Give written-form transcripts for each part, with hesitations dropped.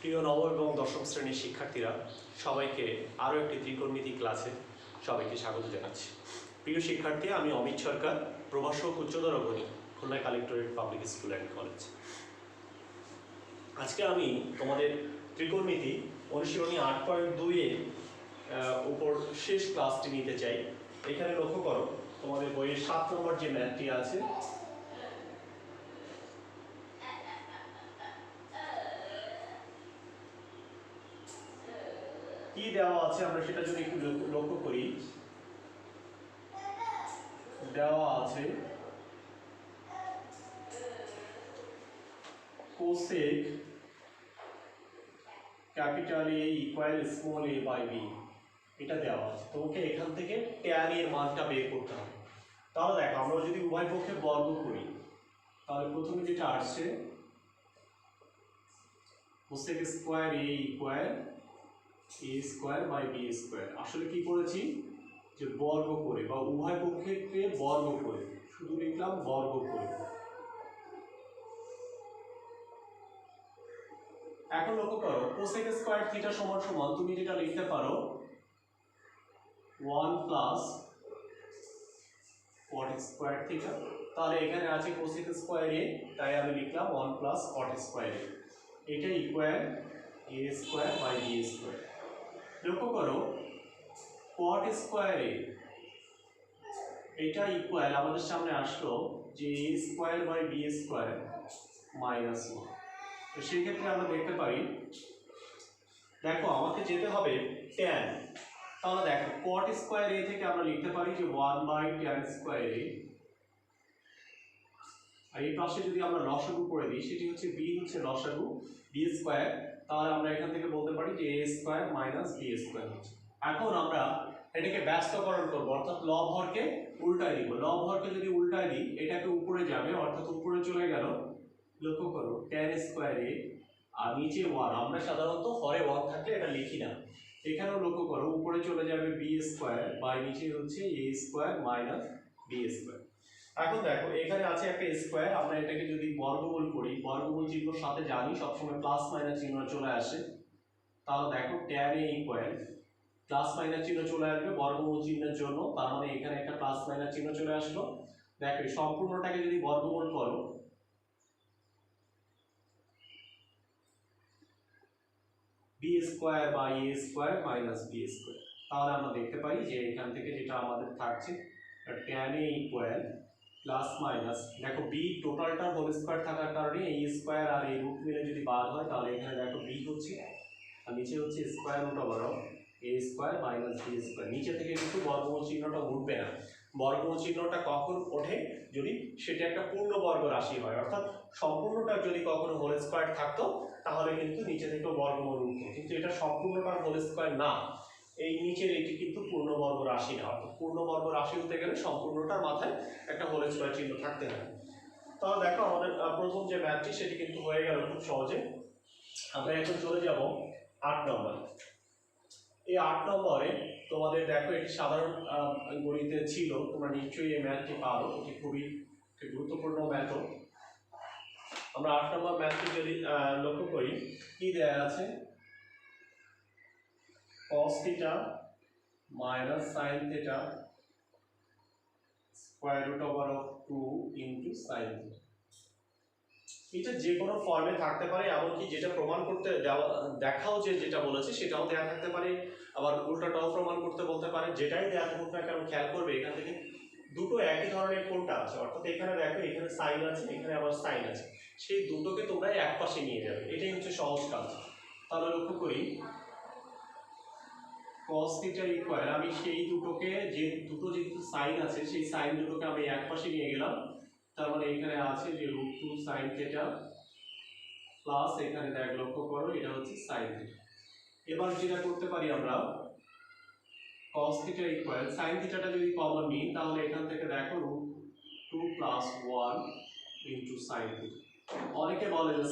প্রিয় নবম এবং দশম শ্রেণীর শিক্ষার্থীরা, সবাইকে আরও একটি ত্রিকোণমিতি ক্লাসে সবাইকে স্বাগত জানাচ্ছি। প্রিয় শিক্ষার্থী, আমি অমিত সরকার, প্রভাষক উচ্চতর গণিত, Khulna collectorate public school and college. আজকে আমি তোমাদের ত্রিকোণমিতি অনুশীলনী 8.2 এর উপর শেষ ক্লাসটি নিতে চাই। এখানে লক্ষ্য করো, তোমাদের বইয়ের 7 নম্বর যে ম্যাথটি আছে, কি দেওয়া আছে আমরা সেটা যদি একটু লক্ষ্য করি। দেওয়া আছে cosec capital A equal small a by b, এটা দেওয়া আছে। তোমাকে এখান থেকে ট্যান এর মানটা বের করতে হবে। তাহলে দেখো, আমরা যদি উভয় পক্ষে বর্গ করি, তাহলে প্রথমে যেটা আসছে cosec square a equal a square by b square. আসলে কি করেছি, যে বর্গ করে বা উভয় পক্ষকে বর্গ করে, শুধু লিখলাম বর্গ করে। এখন লক্ষ্য করো, কোসেক স্কয়ার থিটা সমান সমান তুমি যেটা লিখতে পারো 1 প্লাস কট স্কয়ার থিটা। তাহলে এখানে আছে কোসেক স্কয়ার a, তাই আমি লিখলাম 1 প্লাস কট স্কয়ার a। এটা equal a square by b square. লক্ষ্য করো, কট স্কয়ার a এটা ইকুয়াল আমাদের সামনে আসলো যে a square by b square minus 1। তো সেই ক্ষেত্রে আমরা দেখতে পারি, দেখো আমাকে যেতে হবে tan। তাহলে দেখো cot স্কয়ার a থেকে আমরা লিখতে পারি যে 1 বাই tan স্কয়ার a। আর এই পাশে যদি আমরা লসাগু করে দিই, সেটি হচ্ছে b হচ্ছে লসাগু b স্কয়ার। তাহলে আমরা এখান থেকে বলতে পারি যে a square minus b square হচ্ছে। এখন আমরা এটাকে ব্যস্তকরণ করব, অর্থাৎ লব হরকে উল্টায় দিব। লব হরকে যদি উল্টায় দিই, এটাকে উপরে যাবে, অর্থাৎ উপরে চলে গেল। লক্ষ্য করো, tan স্কয়ার a আর নিচে 1। আমরা সাধারণত হরে 1 থাকলে এটা লিখি না। এখানেও লক্ষ্য করো, উপরে চলে যাবে b স্কয়ার বাই নিচে হচ্ছে a square minus b square. এখন দেখো, এখানে আছে একটা স্কয়ার, আমরা এটাকে যদি বর্গমূল করি, বর্গমূল চিহ্নর সাথে জানি সবসময় প্লাস মাইনাস চিহ্ন চলে আসে। তাহলে দেখো tan a equal plus minus চিহ্ন চলে আসবে বর্গমূল চিহ্নের জন্য, তার মানে এখানে একটা প্লাস মাইনাস চিহ্ন চলে আসলো। দেখো সম্পূর্ণটাকে যদি বর্গমূল করো, b square by a square minus b square. তাহলে আমরা দেখতে পাই যে এখান থেকে যেটা আমাদের থাকছে tan a equal plus minus, দেখো b টোটালটা হোল স্কয়ার থাকার কারণে a স্কয়ার আর a রুট মিলে যদি বাদ হয়, তাহলে এখানে দেখো b হচ্ছে আর নিচে হচ্ছে square root over a square minus b square. নিচে থেকে কিন্তু বর্গমূল চিহ্নটা উঠবে না। বর্গমূল চিহ্নটা কখন ওঠে, যদি সেটা একটা পূর্ণবর্গ রাশি হয়, অর্থাৎ সম্পূর্ণটা যদি কখনো হোল স্কয়ার থাকতো, তাহলে কিন্তু নিচে থেকেও বর্গমূল উঠতো। কিন্তু এটা সম্পূর্ণটা হোল স্কয়ার না, এই নিচের এটি কিন্তু পূর্ণবর্গ রাশি না। অর্থাৎ পূর্ণবর্গ রাশি হতে গেলে সম্পূর্ণটার মাথায় একটা হোল স্কয়ার চিহ্ন থাকতে হবে। তাহলে দেখো, আমাদের প্রথম যে ম্যাথটি সেটি কিন্তু হয়ে গেল খুব সহজে। আমরা এখন চলে যাব 8 নম্বরে। এই 8 নম্বরে তোমাদের দেখো, এটি সাধারণ গণিতে ছিল, তোমরা নিশ্চয়ই এই ম্যাথটি পারো, এটি খুবই গুরুত্বপূর্ণ ম্যাথ। আমরা 8 নম্বর ম্যাথটি যদি লক্ষ্য করি, কি দেয়া আছে, cos theta minus sin theta square root over of 2 into sin theta. এটা যে কোনো ফর্মে থাকতে পারে, এমনকি যেটা প্রমাণ করতে দেখাও যে যেটা বলেছে সেটাও দেয়া থাকতে পারে, আবার উল্টাটাও প্রমাণ করতে বলতে পারে। যেটাই দেয়া থাকুক না কেন, খেয়াল করবে এখান থেকে দুটো একই ধরনের কোণটা আছে। অর্থাৎ এখানে দেখো, এখানে সাইন আছে, এখানে আবার সাইন আছে, সেই দুটোকে তোমরা এক পাশে নিয়ে যাবে, এটাই হচ্ছে সহজ কাজ। তাহলে লক্ষ্য করি, cos থিটা ইকুয়াল, আমি সেই দুটোকে, যে দুটো যেহেতু সাইন আছে, সেই সাইন দুটোকে আমি এক পাশে নিয়ে গেলাম। তার মানে এখানে আছে যে √2 sin থিটা প্লাস এখানে দেখ, লক্ষ্য করো, এটা হচ্ছে sin থিটা। এবার যেটা করতে পারি আমরা, cos থিটা ইকুয়াল sin থিটাটা যদি কমন নিই, তাহলে এখান থেকে দেখো √2 প্লাস 1 ইনটু sin থিটা। অনেকে বলে যে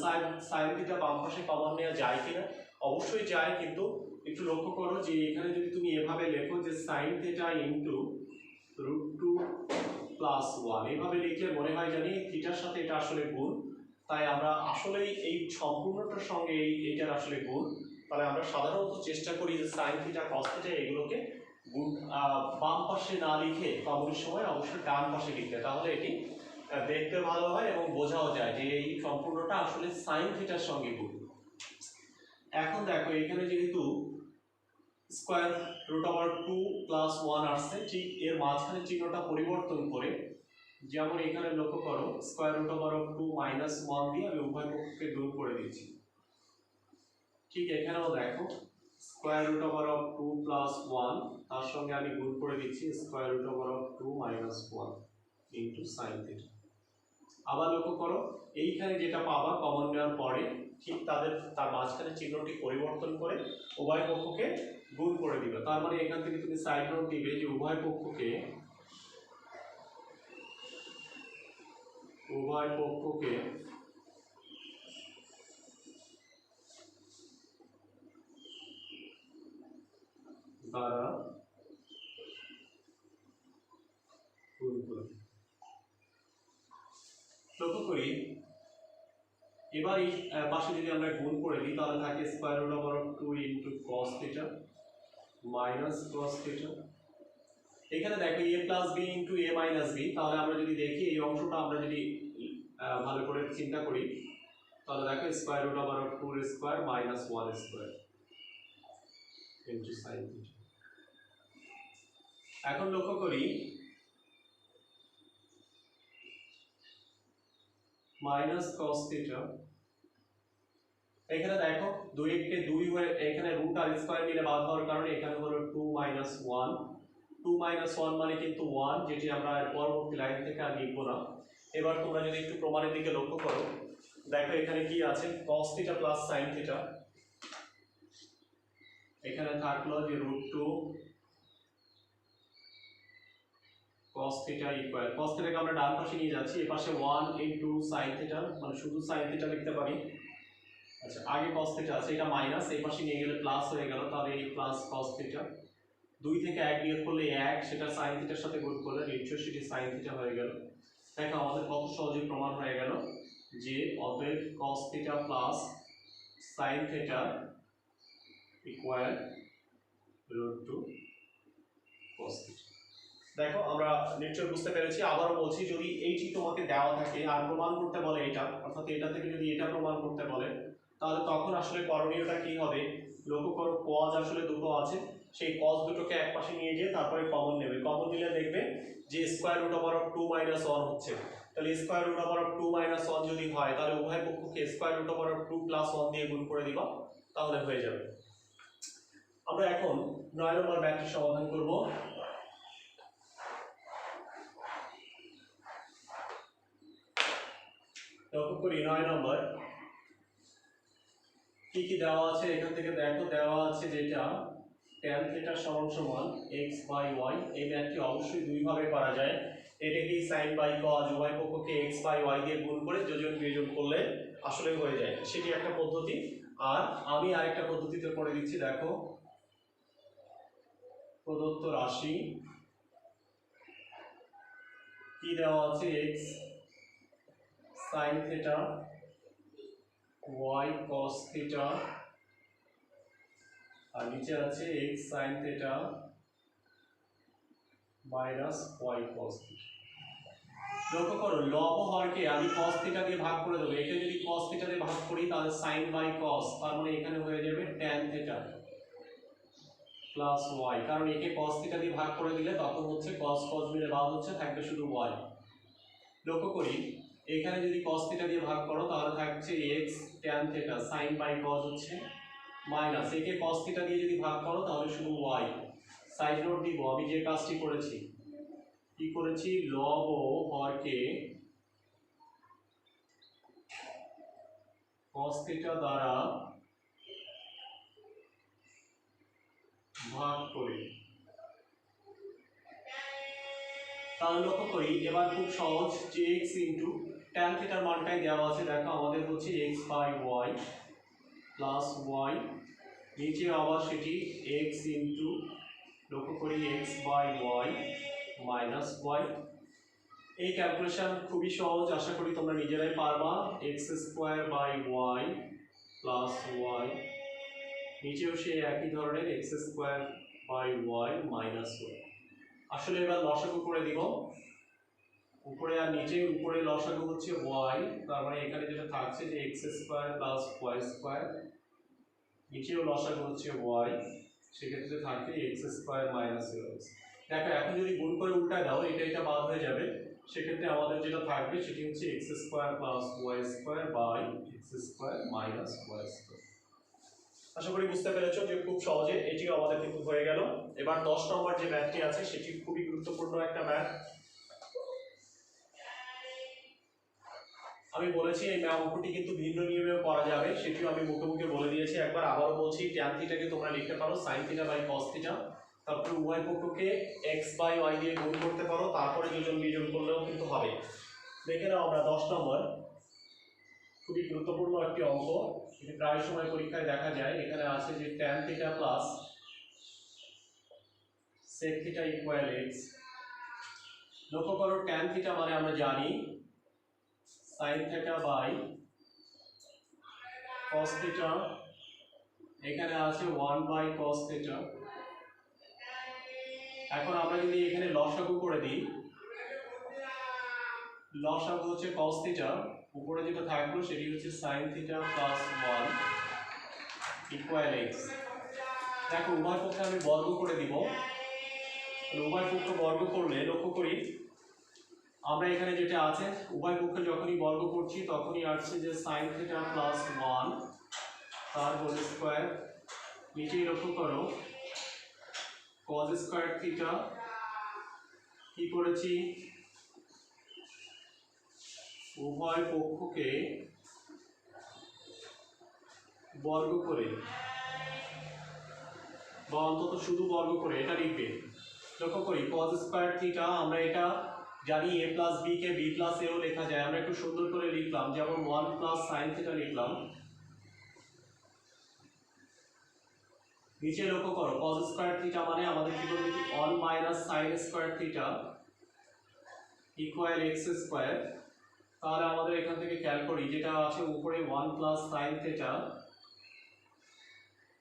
sin থিটা বাম পাশে কমন নেওয়া যায় কিনা। অবশ্যই যায়, কিন্তু একটু লক্ষ্য করো যে এখানে যদি তুমি এভাবে লেখো যে sin থিটা ইনটু √2 প্লাস 1, এভাবে লিখলে মনে হয় জানি থিটার সাথে এটা আসলে গুণ, তাই আমরা আসলেই এই সম্পূর্ণটার সঙ্গে এইটার আসলে গুণ, তাহলে আমরা সাধারণত চেষ্টা করি যে সাইন থিটা কস থিটা এগুলোকে গুণ বাম পাশে না লিখে কমনের সময় অবশ্যই ডান পাশে লিখতে, তাহলে এটি দেখতে ভালো হয় এবং বোঝাও যায় যে এই সম্পূর্ণটা আসলে সাইন থিটার সঙ্গে গুণ। এখন দেখো এখানে যেহেতু স্কোয়ার রুট ওভার 2 প্লাস 1 আসছে, ঠিক এর মাঝখানে চিহ্নটা পরিবর্তন করে, যেমন এখানে লক্ষ্য করো স্কোয়ার রুট ওভার 2 মাইনাস 1 দিয়ে আমি উভয় পক্ষকে দূর করে দিচ্ছি। ঠিক এখানেও দেখো স্কোয়ার রুট ওভার 2 প্লাস 1 তার সঙ্গে আমি গুণ করে দিচ্ছি square root over 2 minus 1 into sine theta. আবার লক্ষ্য করো এইখানে যেটা পাবা কমন নেওয়ার পরে ঠিক তার মাঝখানে চিহ্নটি পরিবর্তন করে উভয় পক্ষকে গুণ করে দিবে। তার মানে এখান থেকে তুমি সাইড নোট দিবে যে উভয় পক্ষকে দ্বারা গুণ করে। লক্ষ্য করি এবার এই পাশে যদি আমরা গুণ করে দিই তাহলে থাকে square root over 2 into cos theta minus cos theta. এখানে দেখো A plus B into A minus B, তাহলে আমরা যদি দেখি এই অংশটা আমরা যদি ভালো করে চিন্তা করি তাহলে দেখো square root over 2 square minus 1 square into sine theta. এখন লক্ষ্য করি মাইনাস কস থিটা, এখানে দেখো 2 কে 2 হয়ে এখানে রুট আর স্কয়ার মিলে বাদ হওয়ার কারণে এখানে হলো 2 মাইনাস 1, 2 মাইনাস 1 মানে কিন্তু 1, যেটি আমরা পরবর্তী লাইন থেকে আর লিখব না। এবার তোমরা যদি একটু প্রমাণের দিকে লক্ষ্য করো দেখো এখানে কি আছে cos theta plus sin theta, এখানে থাকলো যে √2 cos থিটা ইকুয়াল cos থিটাকে আমরা ডান পাশে নিয়ে যাচ্ছি, এই পাশে 1 ইনটু sin থিটা মানে শুধু sin থিটা লিখতে পারি। আচ্ছা আগে cos থিটা আছে, এটা মাইনাস, এই পাশে নিয়ে গেলে প্লাস হয়ে গেল, তাহলে এই প্লাস cos থিটা 2 থেকে 1 বিয়োগ করলে 1, সেটা sin থিটার সাথে গুণ করলে নিশ্চয়ই সেটি sin থিটা হয়ে গেল। দেখো আমাদের কত সহজেই প্রমাণ হয়ে গেল যে অতএব cos theta plus sin theta equal √2 cos theta. দেখো আমরা নিশ্চয়ই বুঝতে পেরেছি। আবারও বলছি যদি এইটি তোমাকে দেওয়া থাকে আর প্রমাণ করতে বলে এটা, অর্থাৎ এটা থেকে যদি এটা প্রমাণ করতে বলে তাহলে তখন আসলে করণীয়টা কি হবে, লক্ষ্য করো cos আসলে দুটো আছে, সেই cos দুটোকে এক পাশে নিয়ে গিয়ে তারপরে কমন নেবে, কমন নিলে দেখবে যে স্কয়ার রুট ওভার 2 মাইনাস 1 হচ্ছে, তাহলে স্কয়ার রুট ওভার 2 মাইনাস 1 যদি হয় তাহলে উভয় পক্ষকে স্কয়ার রুট ওভার 2 প্লাস 1 দিয়ে গুণ করে দিবা, তাহলে হয়ে যাবে। আমরা এখন 9 নম্বর ম্যাথটি সমাধান করব। লক্ষ্য করি 9 নম্বর কি কি দেওয়া আছে, এখান থেকে দেখো দেওয়া আছে যেটা tan থিটা সমান সমান x বাই y। এই ম্যাথটি অবশ্যই দুই ভাবে করা যায়, এটাকে sin বাই cos উভয় পক্ষকে x বাই y দিয়ে গুণ করে যোজন বিয়োজন করলে আসলে হয়ে যায়, সেটি একটা পদ্ধতি। আর আমি আরেকটা পদ্ধতিতে করে দিচ্ছি, দেখো প্রদত্ত রাশি কি দেওয়া আছে x sin theta y cos theta আর নিচে আছে x sin theta minus y cos theta. লক্ষ্য করো লব হরকে আমি cos থিটা দিয়ে ভাগ করে দেবো, একে যদি cos থিটা দিয়ে ভাগ করি তাহলে sin বাই cos, তার মানে এখানে হয়ে যাবে tan থিটা প্লাস y, কারণ একে cos থিটা দিয়ে ভাগ করে দিলে তখন হচ্ছে cos cos মিলে বাদ হচ্ছে, থাকবে শুধু y। লক্ষ্য করি এখানে যদি cos থিটা দিয়ে ভাগ করো তাহলে থাকছে x tan theta sin by cos হচ্ছে মাইনাস, একে cos থিটা দিয়ে যদি ভাগ করো তাহলে শুধু y। সাইড নোট দিব, আমি যে কাজটি করেছি কি করেছি, লব ও হরকে cos থিটা দ্বারা ভাগ করি। তাহলে লক্ষ্য করি এবার খুব সহজ যে x ইন্টু tan থিটার মানটাই দেওয়া আছে, দেখো আমাদের হচ্ছে x by y plus y, নিচে আবার সেটি x ইন্টু লক্ষ্য করি x by y minus y, এই ক্যালকুলেশন খুবই সহজ, আশা করি তোমরা নিজেরাই পারবা। X square by Y plus Y, নিচেও সেই একই ধরনের X square by Y minus Y. আসলে এবার লসাগু করে দিব, উপরে আর নিচে, উপরে লসাগু হচ্ছে ওয়াই, তার মানে এখানে যেটা থাকছে যে X square plus Y square, নিচেও লসাগু হচ্ছে ওয়াই, সেক্ষেত্রে থাকবে এক্স স্কোয়ার মাইনাস ওয়াই। দেখো এখন যদি গুণ করে উল্টায় দাও এটা বাদ হয়ে যাবে, সেক্ষেত্রে আমাদের যেটা থাকবে সেটি হচ্ছে x square plus Y square by x square minus y square. আশা করি বুঝতে পেরেছো যে খুব সহজে এটিও আমাদের কিন্তু হয়ে গেল। এবার 10 নম্বর যে ম্যাথটি আছে সেটি খুবই গুরুত্বপূর্ণ একটা ম্যাথ। আমি বলেছি এই অঙ্কটি কিন্তু ভিন্ন নিয়মেও করা যাবে, সেটিও আমি মুখে মুখে বলে দিয়েছি একবার, আবারও বলছি। ট্যান থিটাকে তোমরা লিখতে পারো sine theta by cos theta, তারপরে উভয় পক্ষকে এক্স বাই ওয়াই দিয়ে গুণ করতে পারো, তারপরে যোজন বিয়োজন করলেও কিন্তু হবে। দেখে নাও আমরা 10 নম্বর, খুবই গুরুত্বপূর্ণ একটি অঙ্ক, এটি প্রায় সময় পরীক্ষায় দেখা যায়। এখানে আছে যে tan theta plus sec theta equal X. লক্ষ্য করো ট্যান থিটা মানে আমরা জানি sine theta by cos theta, এখানে আছে 1 বাই কস থিটা। এখন আমরা যদি এখানে লসাগু করে দিই, লসাগু হচ্ছে কস থিটা, উপরে যেটা থাকলো সেটি হচ্ছে sine theta plus 1 equal x. দেখো উভয় পক্ষে আমি বর্গ করে দিব, উভয় পক্ষ বর্গ করলে লক্ষ্য করি আমরা এখানে যেটা আছে উভয় পক্ষে যখনই বর্গ করছি তখনই আসছে যে সাইন থিটা প্লাস 1 তার হোল স্কোয়ার, নিচেই লক্ষ্য করো কজ স্কোয়ার থিটা, কি করেছি উভয় পক্ষকে বর্গ করে বা অন্তত শুধু বর্গ করে এটা লিখবে। লক্ষ্য করি কজ স্কোয়ার থিটা, আমরা এটা জানি এ plus B K B plus এও লেখা যায়, আমরা একটু সুন্দর করে লিখলাম, যেমন 1 প্লাস সাইন থিটা লিখলাম। নিচে লক্ষ্য করো কজ স্কোয়ার থিটা মানে আমাদের কি করবে 1 minus sine square theta equal x square. তাহলে আমাদের এখান থেকে খেয়াল করি যেটা আছে উপরে 1 প্লাস সাইন থিটা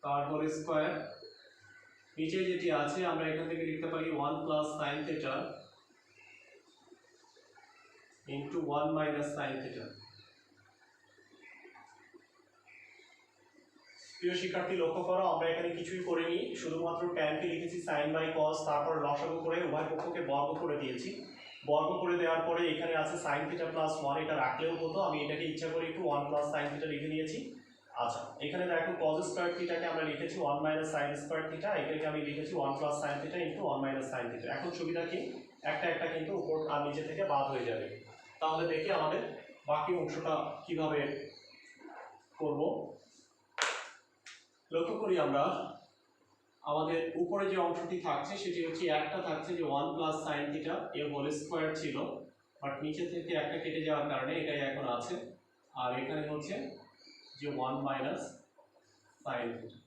তার হোল স্কোয়ার, নিচে যেটি আছে আমরা এখান থেকে লিখতে পারি 1 plus sine theta into 1 minus sine theta. প্রিয় শিক্ষার্থী লক্ষ্য করো আমরা এখানে কিছুই করিনি, শুধুমাত্র ট্যানকে লিখেছি সাইন বাই কস, তারপর লসাগু করে উভয় পক্ষকে বর্গ করে দিয়েছি। বর্গ করে দেওয়ার পরে এখানে আছে সাইন থিটা প্লাস 1, এটা রাখলেও হতো, আমি এটাকে ইচ্ছা করে একটু 1 প্লাস সাইন থিটা লিখে নিয়েছি। আচ্ছা এখানে দেখো কজ স্কোয়ার থিটাকে আমরা লিখেছি 1 মাইনাস সাইন স্কোয়ার থিটা, এটাকে আমি লিখেছি 1 plus sine theta into 1 minus sine theta. এখন সুবিধা কি একটা কিন্তু উপর আর নিচে থেকে বাদ হয়ে যাবে। তাহলে দেখি আমাদের বাকি অংশটা কিভাবে করব। লক্ষ্য করি আমরা আমাদের উপরে যে অংশটি থাকছে সেটি হচ্ছে একটা থাকছে যে 1 প্লাস সাইন থিটা এর হোল স্কোয়ার ছিল, বাট নিচে থেকে একটা কেটে যাওয়ার কারণে এটাই এখন আছে, আর এখানে হচ্ছে যে 1 মাইনাস সাইন থিটা,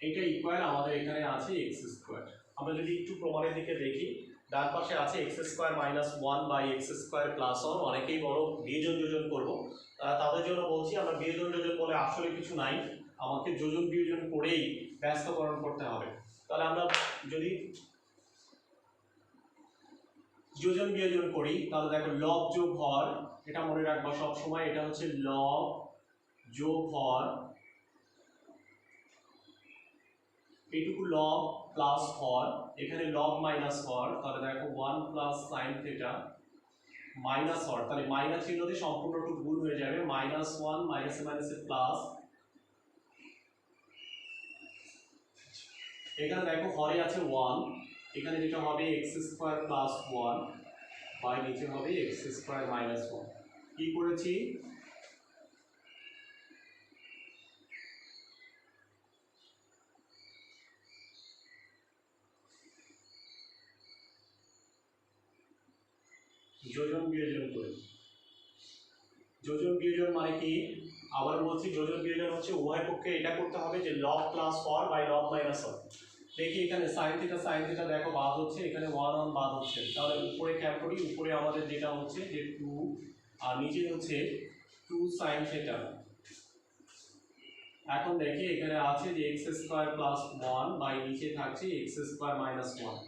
এইটা ইকুয়াল আমাদের এখানে আছে এক্স স্কোয়ার। আমরা যদি একটু প্রমাণের দিকে দেখি, ডান পাশে আছে X square minus 1 by x square plus 1। অনেকেই বড় বিয়োজন যোজন করবো, তাদের জন্য বলছি আমরা বিয়োজন যোজন বলে আসলে কিছু নাই, আমাকে যোজন বিয়োজন করেই ব্যস্তকরণ করতে হবে। তাহলে আমরা যদি যোজন বিয়োজন করি তাহলে দেখো লব যোগ হর, এটা মনে রাখবা সব সময়, এটা হচ্ছে লব যোগ হর, এইটুকু লব প্লাস হর, এখানে লব মাইনাস হর, তাহলে দেখো 1 প্লাস সাইন থিটা মাইনাস হর, তাহলে মাইনাস চিহ্নতে সম্পূর্ণটুকু গুণ হয়ে যাবে, মাইনাস 1 মাইনাসে মাইনাসে প্লাস, এখানে দেখো হরে আছে 1, এখানে যেটা হবে এক্স স্কোয়ার প্লাস 1 বাই নিচে হবে এক্স স্কোয়ার মাইনাস 1। কি করেছি যোজন বিয়োজন করি। যোজন বিয়োজন মানে কি আবার বলছি, যোজন বিয়োজন হচ্ছে উভয় পক্ষে এটা করতে হবে যে লব প্লাস হর বাই লব মাইনাস হর। দেখি এখানে সাইন থিটা দেখো বাদ হচ্ছে, এখানে 1 বাদ হচ্ছে, তাহলে উপরে খেয়াল করি, উপরে আমাদের যেটা হচ্ছে যে 2 আর নিচে হচ্ছে 2 সাইন থিটা। এখন দেখি এখানে আছে যে x স্কয়ার প্লাস 1 বাই নিচে থাকছে x স্কয়ার মাইনাস 1।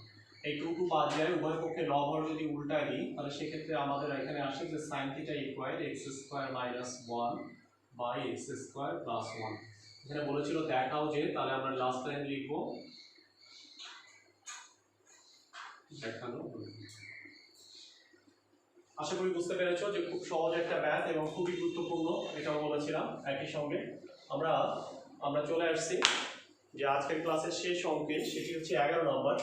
এই 2 বাদ যায়, উভয় পক্ষে লব হর যদি উল্টায় দিই তাহলে সেক্ষেত্রে আমাদের এখানে আসে যে sine theta equal x square minus 1 by x square plus 1। এখানে বলেছিল দেখাও যে, তাহলে আমরা লাস্ট লাইন লিখবো দেখানো। আশা করি বুঝতে পেরেছো যে খুব সহজ একটা ম্যাথ এবং খুবই গুরুত্বপূর্ণ, এটাও বলেছিলাম। একই সঙ্গে আমরা চলে আসছি যে আজকের ক্লাসের শেষ অঙ্কে, সেটি হচ্ছে 11 নম্বর।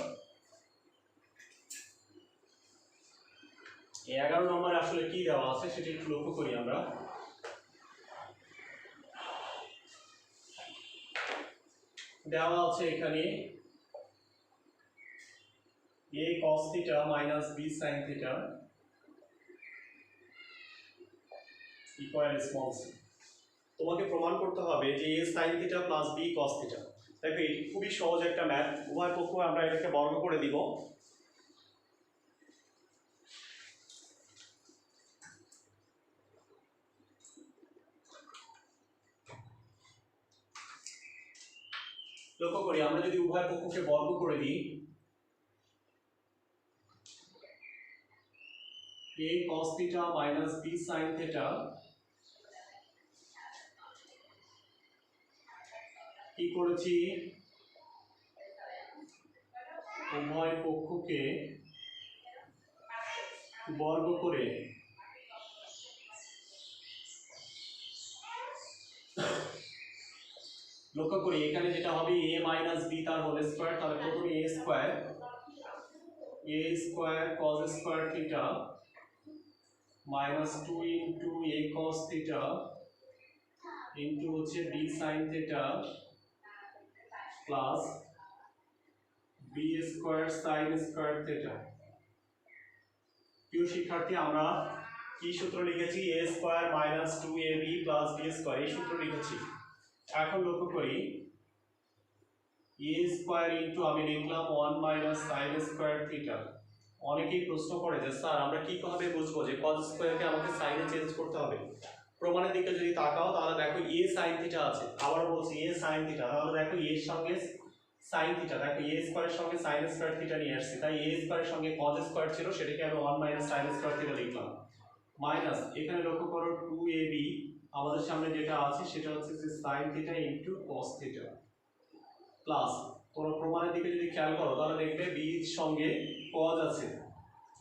এই 11 নম্বরে আসলে কি দেওয়া আছে সেটি একটু লক্ষ্য করি আমরা। দেওয়া আছে এখানে a cos theta minus b sin theta equal small c। তোমাকে প্রমাণ করতে হবে যে a sin theta plus b cos theta। দেখো এটি খুবই সহজ একটা ম্যাথ, উভয় পক্ষ আমরা এটাকে বর্গ করে দিব। লক্ষ্য করি আমরা যদি উভয় পক্ষকে বর্গ করে দিই, a cos theta minus b sin theta কি করেছি, উভয় পক্ষকে বর্গ করে লক্ষ্য করি এখানে যেটা হবে a মাইনাস b তার হোল স্কয়ার, তাহলে প্রথমে a square cos square theta minus 2 into a cos theta into হচ্ছে b sin theta plus b square sin square theta. প্রিয় শিক্ষার্থী, আমরা কি সূত্র লিখেছি, a square minus 2ab plus b square, এই সূত্র লিখেছি। এখন লক্ষ্য করি a স্কয়ার ইনটু আমি লিখলাম 1 মাইনাস sin স্কয়ার থিটা। অনেকেই প্রশ্ন করে যে স্যার আমরা কি ভাবে বুঝবো যে cos স্কয়ারকে আমাকে সাইনে চেঞ্জ করতে হবে। প্রমাণের দিকে যদি তাকাও তাহলে দেখো a sin থিটা আছে, আবার বলছি a sin থিটা, তাহলে দেখো a এর সঙ্গে sin থিটা, দেখো a স্কয়ারের সঙ্গে sin স্কয়ার থিটা নিয়ে আসছি, তাই a স্কয়ারের সঙ্গে cos স্কয়ার ছিল সেটাকে আমি 1 মাইনাস sin স্কয়ার থিটা লিখলাম, মাইনাস এখানে লক্ষ্য করো 2ab, আমাদের সামনে যেটা আছে সেটা হচ্ছে যে sin theta into cos theta plus, তোমরা প্রমাণের দিকে যদি খেয়াল করো তাহলে দেখবে b এর সঙ্গে cos আছে,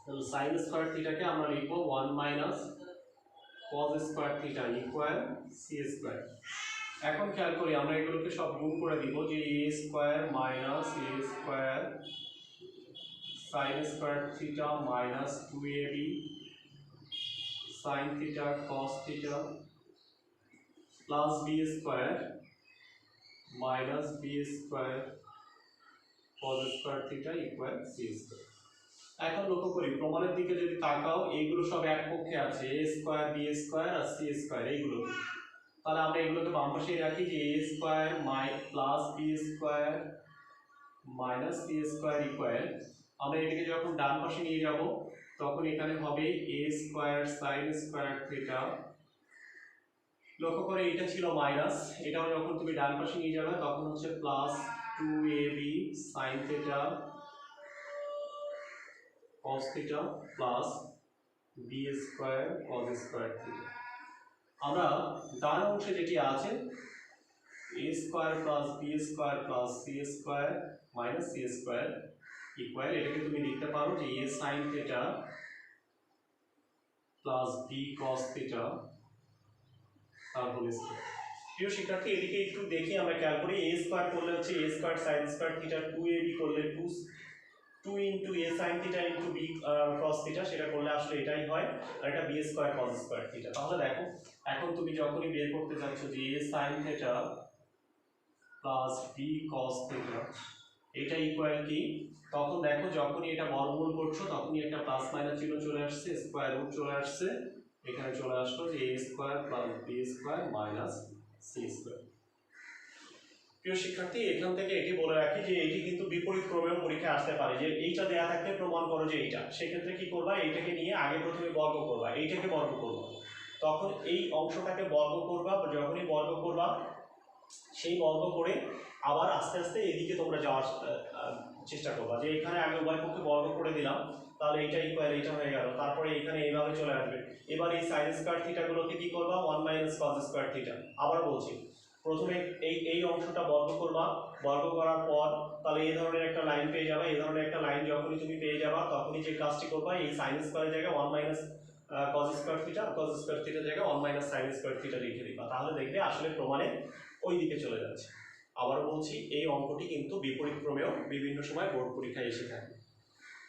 তাহলে sin স্কয়ার থিটাকে আমরা লিখব 1 minus cos square theta equal c square. এখন খেয়াল করি আমরা এগুলোকে সব গুণ করে দিব, যে a square minus a square sin square theta minus 2ab sin theta cos theta plus b square minus b square cos square theta equal c square. এখন লক্ষ্য করি প্রমাণের দিকে যদি তাকাও, এইগুলো সব এক পক্ষে আছে, a স্কয়ার b স্কয়ার আর c স্কয়ার এইগুলো, তাহলে আমরা এগুলোকে বাম পাশে রাখি যে a square plus b square minus c square equal, আমরা এটাকে যখন ডান পাশে নিয়ে যাব তখন এখানে হবে a square sin square theta. লক্ষ্য করে এটা ছিল মাইনাস, এটাও যখন তুমি ডান পাশে নিয়ে যাবে তখন হচ্ছে plus 2ab sin theta cos theta plus b square cos square theta. আমরা ডান অংশে যেটি আছে a square plus b square plus c square minus c square equal, এটাকে তুমি লিখতে পারো যে a sin theta plus b cos theta তার হোল স্কয়ার। প্রিয় শিক্ষার্থী, এদিকে একটু দেখি আমরা খেয়াল করি, a স্কয়ার করলে হচ্ছে a square sin square theta, 2ab করলে 2 into a sin theta into b cos theta, সেটা করলে আসলে এটাই হয়, আর এটা b square cos square theta. তাহলে দেখো এখন তুমি যখনই বের করতে যাচ্ছ যে a sin theta plus b cos theta এটা ইকুয়াল কি, তখন দেখো যখনই এটা বর্গমূল করছো তখনই একটা প্লাস মাইনাস চিহ্ন চলে আসছে, স্কয়ার রুট চলে আসছে, এখানে চলে আসলো যে a square plus b square minus c square. প্রিয় শিক্ষার্থী, এখান থেকে এটি বলে রাখি যে এটি কিন্তু বিপরীত ক্রমেও পরীক্ষায় আসতে পারে, যে এইটা দেয়া থাকলে প্রমাণ করো যে এইটা, সেক্ষেত্রে কি করবা, এইটাকে নিয়ে আগে প্রথমে বর্গ করবা, এইটাকে বর্গ করবা, তখন এই অংশটাকে বর্গ করবা, যখনই বর্গ করবা সেই বর্গ করে আবার আস্তে আস্তে এদিকে তোমরা যাওয়ার চেষ্টা করবা, যে এখানে আমি উভয় পক্ষে বর্গ করে দিলাম, তাহলে এইটা ইকুয়াল এইটা হয়ে গেল, তারপরে এখানে এইভাবে চলে আসবে। এবার এই সাইন স্কয়ার থিটাগুলোকে কি করবা, 1 মাইনাস কস স্কয়ার থিটা। আবার বলছি, প্রথমে এই অংশটা বর্গ করবা, বর্গ করার পর তাহলে এই ধরনের একটা লাইন পেয়ে যাবে, এই ধরনের একটা লাইন যখনই তুমি পেয়ে যাবা তখনই যে কাজটি করবা, এই সাইন স্কয়ারের জায়গায় 1 মাইনাস কস স্কয়ার থিটা, কস স্কয়ার থিটার জায়গায় 1 মাইনাস সাইন স্কয়ার থিটা লিখে দিবা, তাহলে দেখবে আসলে প্রমাণে ওই দিকে চলে যাচ্ছে। আবার বলছি, এই অঙ্কটি কিন্তু বিপরীত ক্রমেও বিভিন্ন সময় বোর্ড পরীক্ষায় এসে থাকে।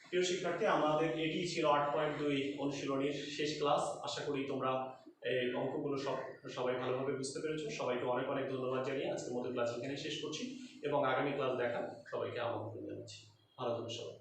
প্রিয় শিক্ষার্থী, আমাদের এটি ছিল 8.2 অনুশীলনীর শেষ ক্লাস। আশা করি তোমরা এই অঙ্কগুলো সবাই ভালোভাবে বুঝতে পেরেছো। সবাইকে অনেক অনেক ধন্যবাদ জানিয়ে আজকের মতো ক্লাস এখানে শেষ করছি এবং আগামী ক্লাস দেখার সবাইকে আমন্ত্রণ জানাচ্ছি। ভালো থাকো সবাই।